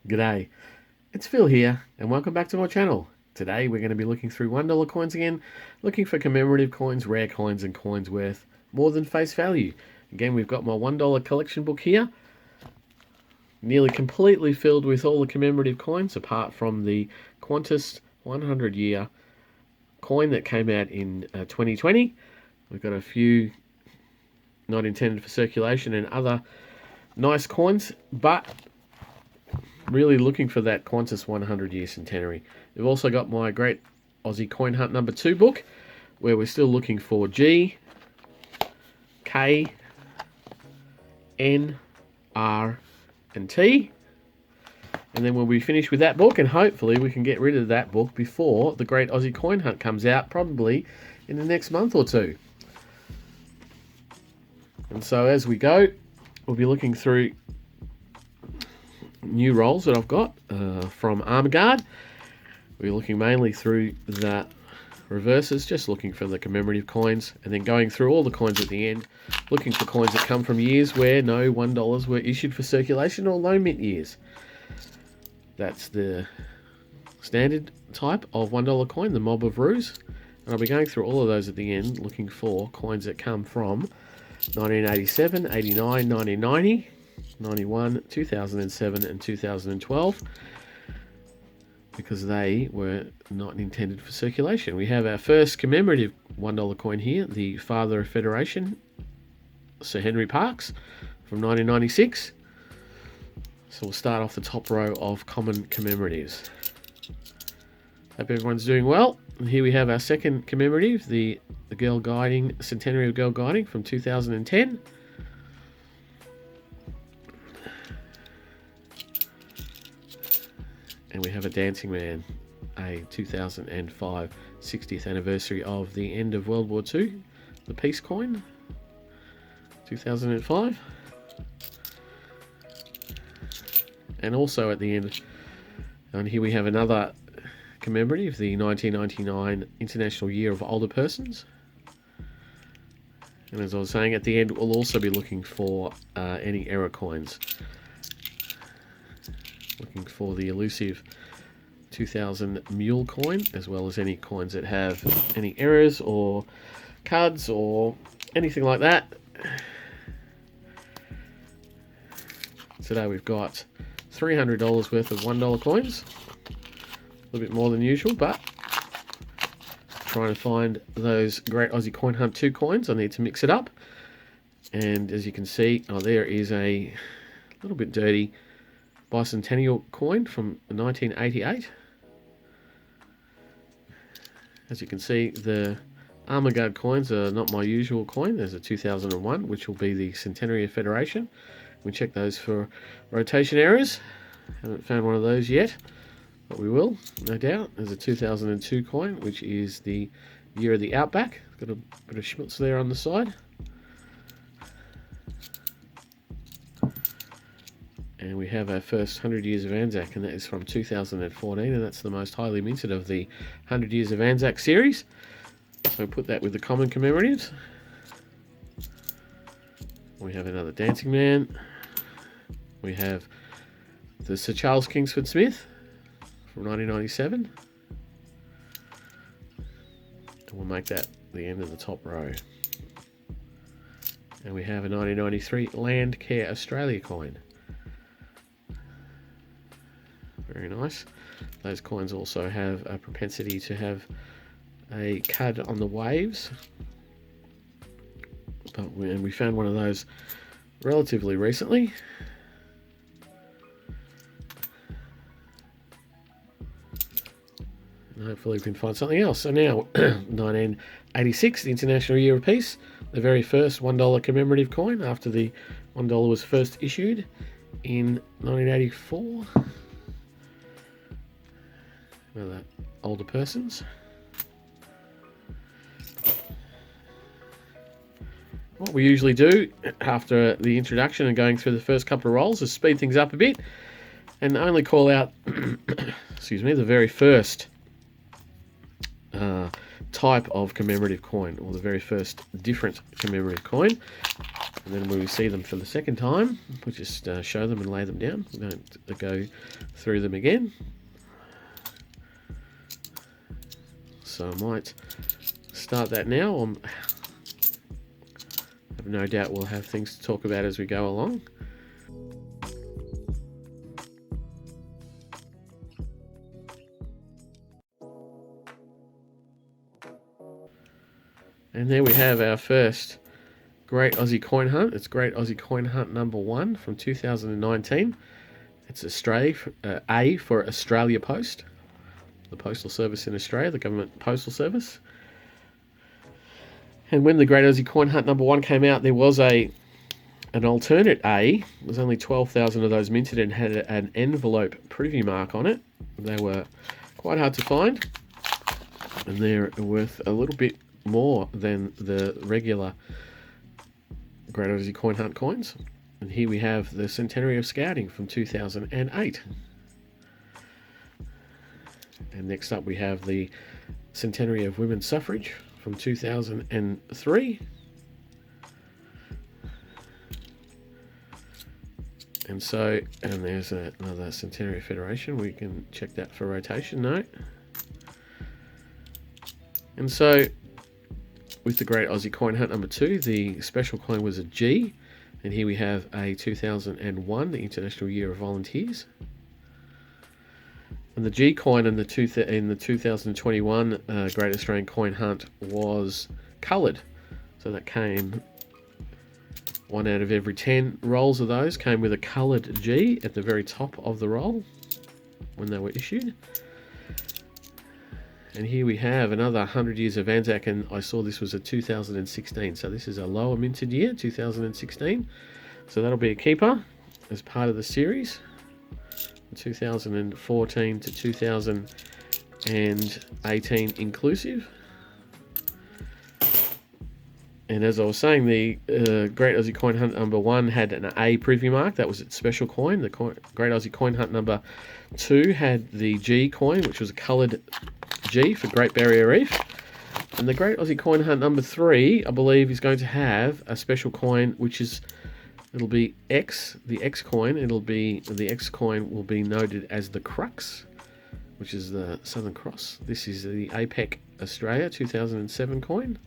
G'day, it's Phil here, and welcome back to my channel. Today we're going to be looking through $1 coins again, looking for commemorative coins, rare coins, and coins worth more than face value. Again, we've got my $1 collection book here, nearly completely filled with all the commemorative coins, apart from the Qantas 100-year coin that came out in 2020. We've got a few not intended for circulation and other nice coins, but really looking for that Qantas 100-year centenary. We've also got my Great Aussie Coin Hunt number 2 book, where we're still looking for G, K, N, R, and T. And then we'll be finished with that book, and hopefully we can get rid of that book before the Great Aussie Coin Hunt comes out, probably in the next month or two. And so as we go, we'll be looking through new rolls that I've got from Armour Guard. We're looking mainly through the reverses, just looking for the commemorative coins, and then going through all the coins at the end, looking for coins that come from years where no $1 were issued for circulation or low mint years. That's the standard type of $1 coin, the Mob of Ruse. And I'll be going through all of those at the end, looking for coins that come from 1987, 89, 1990, 91, 2007 and 2012, because they were not intended for circulation. We have our first commemorative $1 coin here, the Father of Federation, Sir Henry Parkes, from 1996. So we'll start off the top row of common commemoratives. Hope everyone's doing well. And here we have our second commemorative, the Girl Guiding, Centenary of Girl Guiding from 2010. And we have a Dancing Man, a 2005 60th anniversary of the end of World War II, the Peace Coin, 2005. And also at the end, and here we have another commemorative, the 1999 International Year of Older Persons. And as I was saying, at the end we'll also be looking for any error coins. Looking for the elusive 2000 mule coin, as well as any coins that have any errors or cards or anything like that. Today we've got $300 worth of $1 coins. A little bit more than usual, but trying to find those Great Aussie Coin Hunt 2 coins. I need to mix it up. And as you can see, there is a little bit dirty bicentennial coin from 1988. As you can see, the Armour Guard coins are not my usual coin. There's a 2001, which will be the Centenary of Federation. We check those for rotation errors. Haven't found one of those yet, but we will, no doubt. There's a 2002 coin, which is the Year of the Outback. Got a bit of schmutz there on the side. And we have our first 100 Years of Anzac, and that is from 2014, and that's the most highly minted of the 100 Years of Anzac series. So put that with the common commemoratives. We have another Dancing Man. We have the Sir Charles Kingsford Smith from 1997. And we'll make that the end of the top row. And we have a 1993 Land Care Australia coin. Very nice. Those coins also have a propensity to have a cud on the waves. But we found one of those relatively recently. And hopefully we can find something else. So now, 1986, the International Year of Peace, the very first $1 commemorative coin after the $1 was first issued in 1984. Another older persons. What we usually do after the introduction and going through the first couple of rolls is speed things up a bit and only call out excuse me, the very first type of commemorative coin, or the very first different commemorative coin. And then when we see them for the second time, we just show them and lay them down. We don't go through them again. So I might start that now. I have no doubt we'll have things to talk about as we go along. And there we have our first Great Aussie Coin Hunt. It's Great Aussie Coin Hunt number 1 from 2019. It's Australia, A for Australia Post, the postal service in Australia, the government postal service. And when the Great Aussie Coin Hunt number 1 came out, there was an alternate A. There's only 12,000 of those minted and had an envelope privy mark on it. They were quite hard to find, and they're worth a little bit more than the regular Great Aussie Coin Hunt coins. And here we have the Centenary of Scouting from 2008. And next up we have the Centenary of Women's Suffrage from 2003. And there's another Centenary of Federation. We can check that for rotation note. And so with the Great Aussie Coin Hunt number 2, the special coin was a G. And here we have a 2001, the International Year of Volunteers. And the G coin in the 2021 Great Australian Coin Hunt was coloured. So that came, 1 out of every 10 rolls of those came with a coloured G at the very top of the roll when they were issued. And here we have another 100 years of Anzac, and I saw this was a 2016. So this is a lower minted year, 2016. So that'll be a keeper as part of the series. 2014 to 2018 inclusive. And as I was saying, the Great Aussie Coin Hunt number 1 had an A privy mark. That was its special coin. The Great Aussie Coin Hunt number 2 had the G coin, which was a coloured G for Great Barrier Reef. And the Great Aussie Coin Hunt number 3, I believe, is going to have a special coin, which is, it'll be X, the X coin. The X coin will be noted as the Crux, which is the Southern Cross. This is the APEC Australia 2007 coin.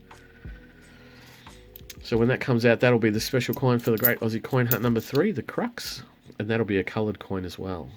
So when that comes out, that'll be the special coin for the Great Aussie Coin Hunt number 3, the Crux, and that'll be a coloured coin as well.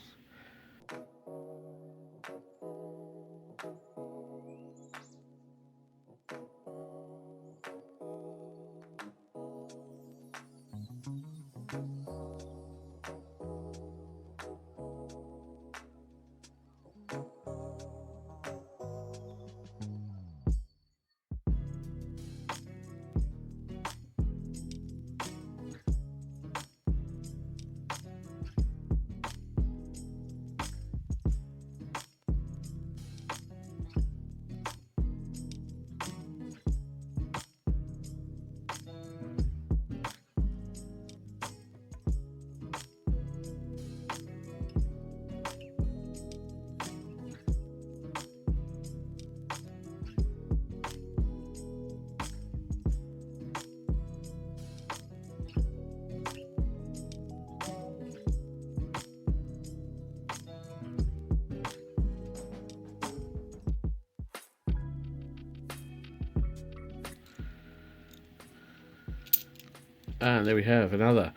And there we have another,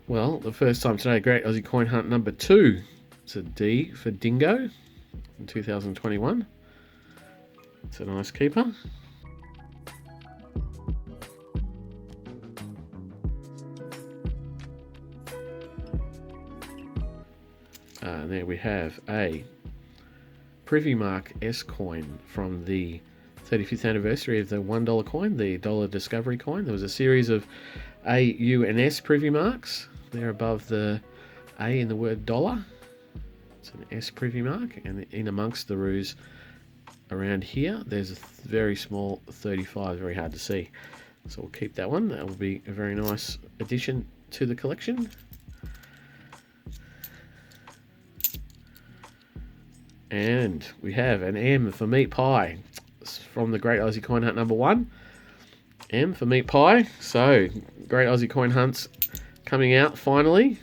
well, the first time today, Great Aussie Coin Hunt number 2. It's a D for Dingo in 2021. It's a nice keeper. And there we have a Privy Mark S coin from the 35th anniversary of the $1 coin, the dollar discovery coin. There was a series of A, U, and S privy marks. They're above the A in the word dollar. It's an S privy mark, and in amongst the roos around here, there's a very small 35, very hard to see. So we'll keep that one. That will be a very nice addition to the collection. And we have an M for meat pie. It's from the Great Aussie Coin Hunt number 1. M for meat pie. So Great Aussie coin hunts coming out finally.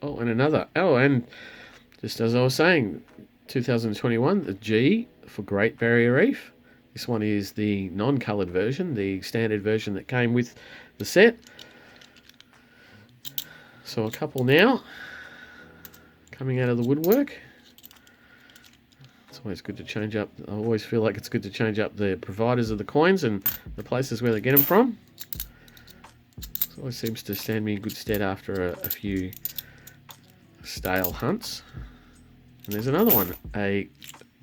Oh, and another. Oh, and just as I was saying, 2021, the G for Great Barrier Reef. This one is the non-coloured version, the standard version that came with the set. So a couple now coming out of the woodwork. It's always good to change up. I always feel like it's good to change up the providers of the coins and the places where they get them from. It always seems to stand me in good stead after a few stale hunts. And there's another one, a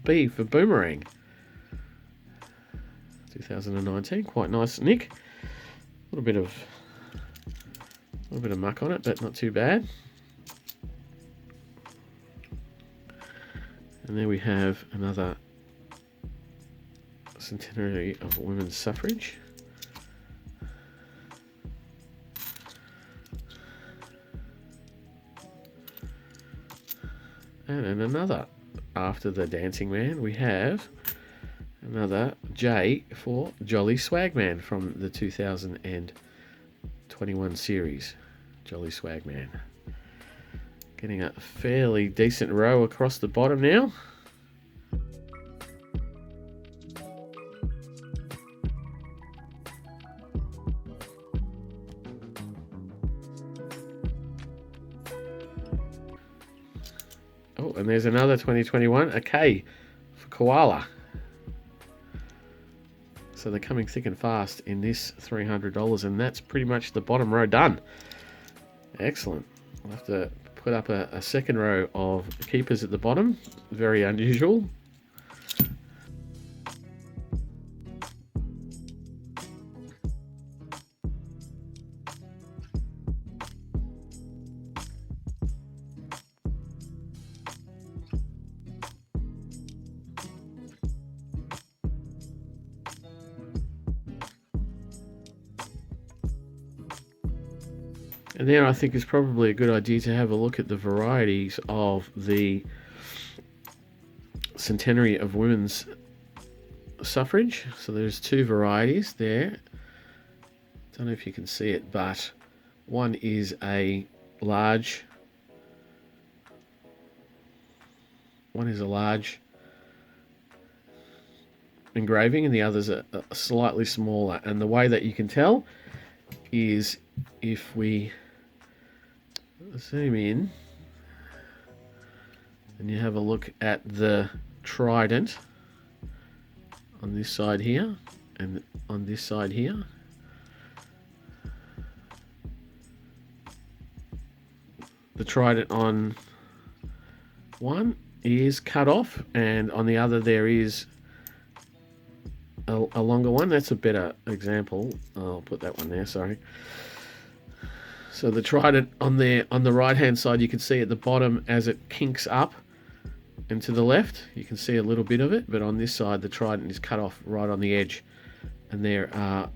B for Boomerang. 2019, quite nice, Nick. A little bit of muck on it, but not too bad. And there we have another centenary of women's suffrage. And then another, after the Dancing Man, we have another J for Jolly Swagman from the 2021 series. Jolly Swagman. Getting a fairly decent row across the bottom now. Oh, and there's another 2021, a K for Koala. So they're coming thick and fast in this $300, and that's pretty much the bottom row done. Excellent. I'll have to put up a second row of keepers at the bottom. Very unusual. And then I think it's probably a good idea to have a look at the varieties of the centenary of women's suffrage. So there's two varieties there. Don't know if you can see it, but one is a large engraving, and the other's a slightly smaller. And the way that you can tell is if we zoom in and you have a look at the trident on this side here and on this side here. The trident on one is cut off, and on the other there is a longer one. That's a better example. I'll put that one there, sorry. So the trident on the right hand side, you can see at the bottom as it kinks up and to the left, you can see a little bit of it, but on this side the trident is cut off right on the edge, and there are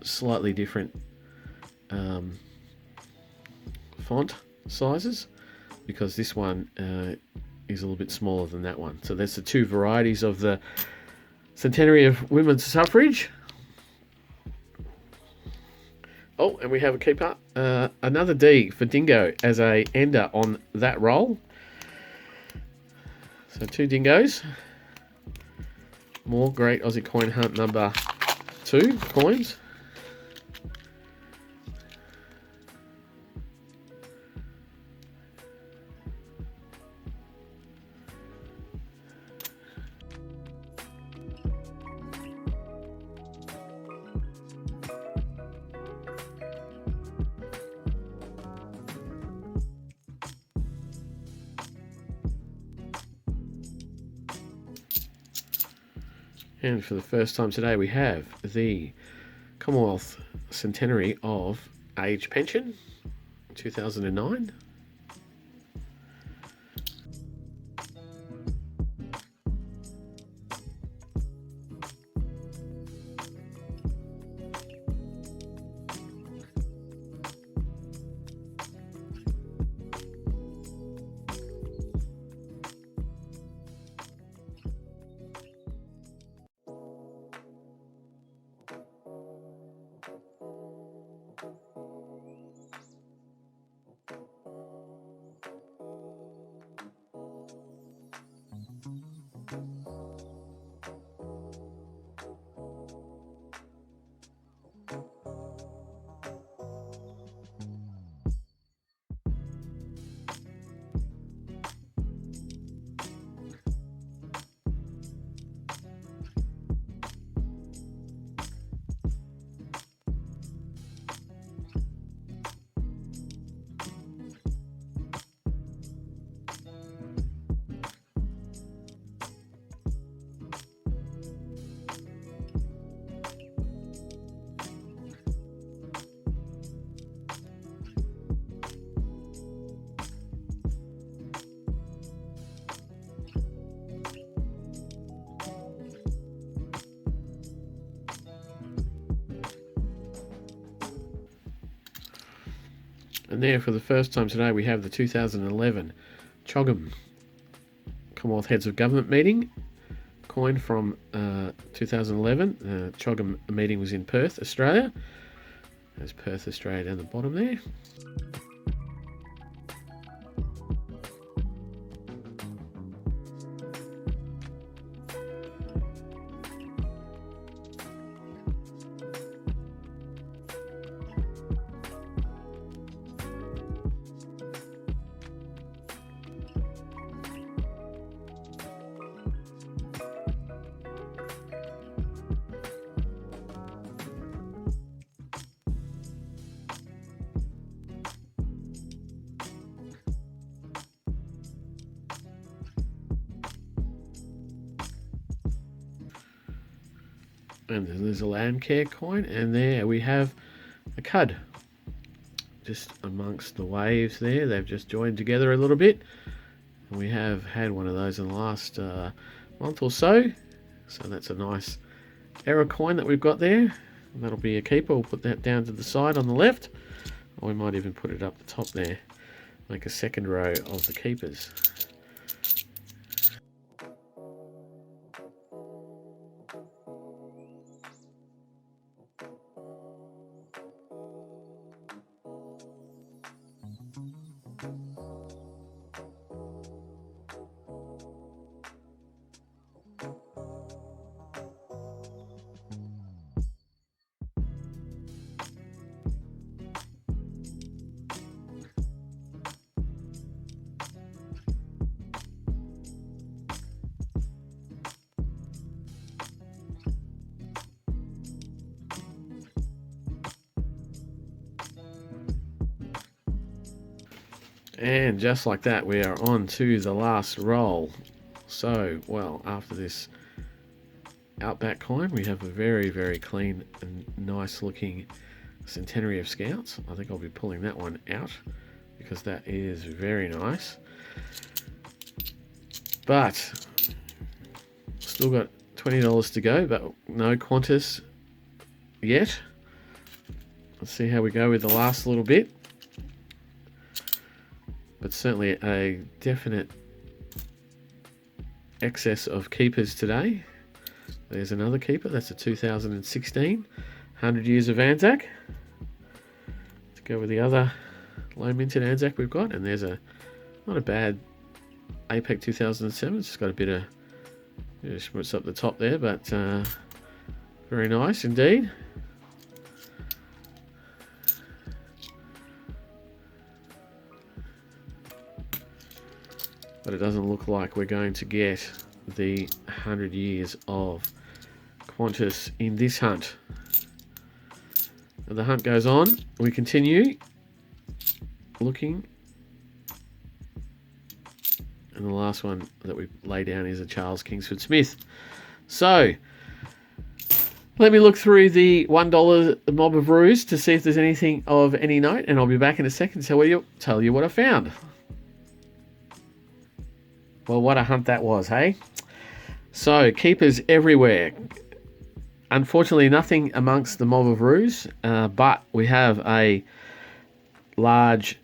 slightly different font sizes because this one is a little bit smaller than that one. So that's the two varieties of the centenary of women's suffrage. Oh, and we have a keeper, another D for Dingo as a ender on that roll. So two dingoes. More Great Aussie Coin Hunt number 2 coins. And for the first time today, we have the Commonwealth Centenary of Age Pension, 2009. And there, for the first time today, we have the 2011 CHOGM Commonwealth Heads of Government meeting coin from 2011. The CHOGM meeting was in Perth, Australia. There's Perth, Australia down the bottom there. And there's a land care coin, and there we have a cud just amongst the waves there. They've just joined together a little bit, and we have had one of those in the last month or so. So that's a nice error coin that we've got there, and that'll be a keeper. We'll put that down to the side on the left, or we might even put it up the top there, make a second row of the keepers. And just like that, we are on to the last roll. So, well, after this Outback coin, we have a very, very clean and nice looking Centenary of Scouts. I think I'll be pulling that one out because that is very nice. But still got $20 to go, but no Qantas yet. Let's see how we go with the last little bit. But certainly a definite excess of keepers today. There's another keeper. That's a 2016 100 Years of Anzac. To go with the other low minted Anzac we've got. And there's not a bad APEC 2007. It's just got a bit of schmutz up the top there, but very nice indeed. But it doesn't look like we're going to get the 100 years of Qantas in this hunt. And the hunt goes on. We continue looking. And the last one that we lay down is a Charles Kingsford Smith. So, let me look through the $1 Mob of Roos to see if there's anything of any note. And I'll be back in a second to tell you what I found. Well, what a hunt that was, hey? So, keepers everywhere. Unfortunately, nothing amongst the Mob of Roos, but we have a large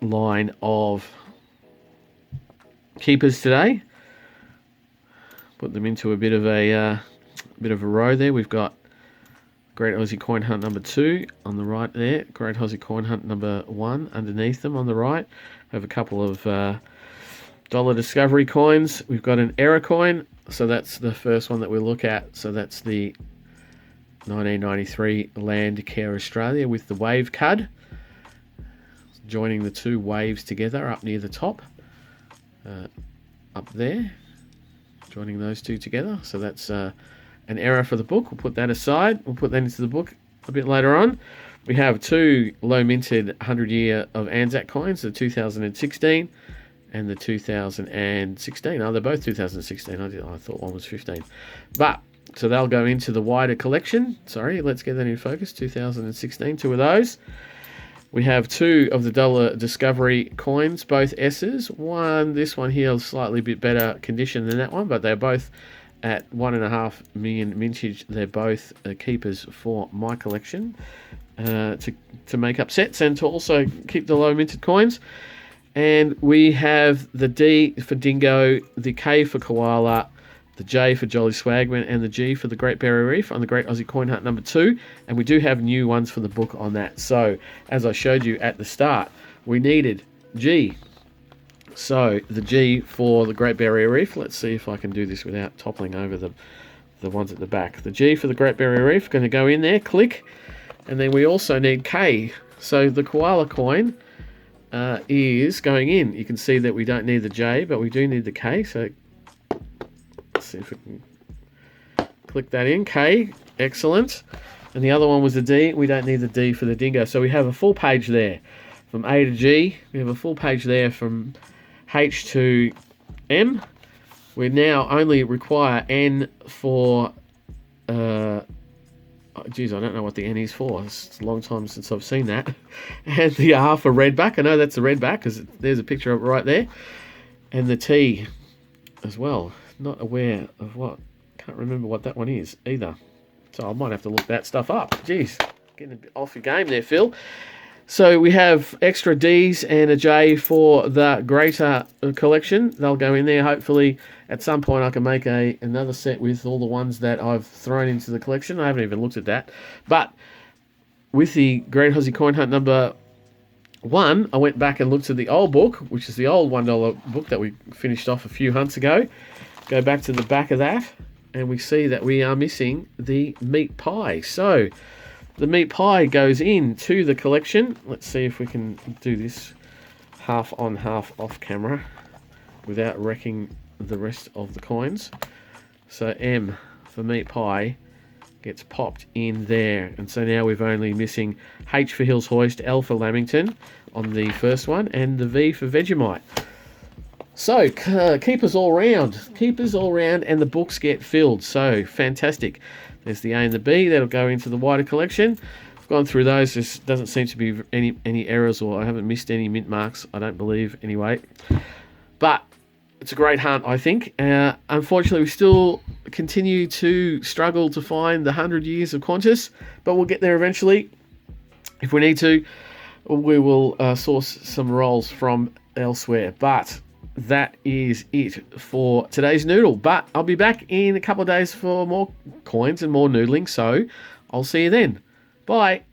line of keepers today. Put them into a bit of a row there. We've got Great Aussie Coin Hunt number 2 on the right there. Great Aussie Coin Hunt number 1 underneath them on the right. We have a couple of dollar discovery coins. We've got an error coin, so that's the first one that we look at. So that's the 1993 Land Care Australia with the wave cud, joining the two waves together up near the top, up there, joining those two together. So that's an error for the book. We'll put that aside. We'll put that into the book a bit later on. We have two low minted 100 year of Anzac coins, the 2016 and the 2016. Oh, they're both 2016. I thought one was 15. But, so they'll go into the wider collection. Sorry, let's get that in focus. 2016, two of those. We have two of the dollar discovery coins, both S's. This one here is slightly bit better condition than that one, but they're both at 1.5 million mintage. They're both keepers for my collection. to make up sets and to also keep the low minted coins. And we have the D for Dingo, the K for Koala, the J for Jolly Swagman, and the G for the Great Barrier Reef on the Great Aussie Coin Hunt number 2. And we do have new ones for the book on that. So, as I showed you at the start, we needed G. So, the G for the Great Barrier Reef. Let's see if I can do this without toppling over the ones at the back. The G for the Great Barrier Reef, going to go in there, click. And then we also need K. So, the Koala coin is going in. You can see that we don't need the J, but we do need the K. So, let's see if we can click that in. K, excellent. And the other one was the D. We don't need the D for the Dingo. So we have a full page there from A to G. We have a full page there from H to M. We now only require N for... geez, I don't know what the N is for. It's a long time since I've seen that. And the R for redback. I know that's the redback because there's a picture of it right there. And the T as well. Not aware of what, can't remember what that one is either. So I might have to look that stuff up. Jeez, getting a bit off your game there, Phil. So we have extra Ds and a J for the greater collection. They'll go in there. Hopefully at some point I can make another set with all the ones that I've thrown into the collection. I haven't even looked at that. But with the Great Aussie Coin Hunt number 1, I went back and looked at the old book, which is the old $1 book that we finished off a few hunts ago. Go back to the back of that, and we see that we are missing the meat pie. So the meat pie goes into the collection. Let's see if we can do this half on, half off camera without wrecking the rest of the coins. So M for meat pie gets popped in there. And so now we're only missing H for Hills Hoist, L for Lamington on the first one, and the V for Vegemite. So, keepers all round. Keepers all round, and the books get filled. So, fantastic. There's the A and the B. That'll go into the wider collection. I've gone through those. There doesn't seem to be any errors, or I haven't missed any mint marks, I don't believe, anyway. But it's a great hunt, I think. Unfortunately, we still continue to struggle to find the 100 years of Qantas, but we'll get there eventually. If we need to, we will source some rolls from elsewhere. But that is it for today's noodle. But I'll be back in a couple of days for more coins and more noodling, so I'll see you then. Bye.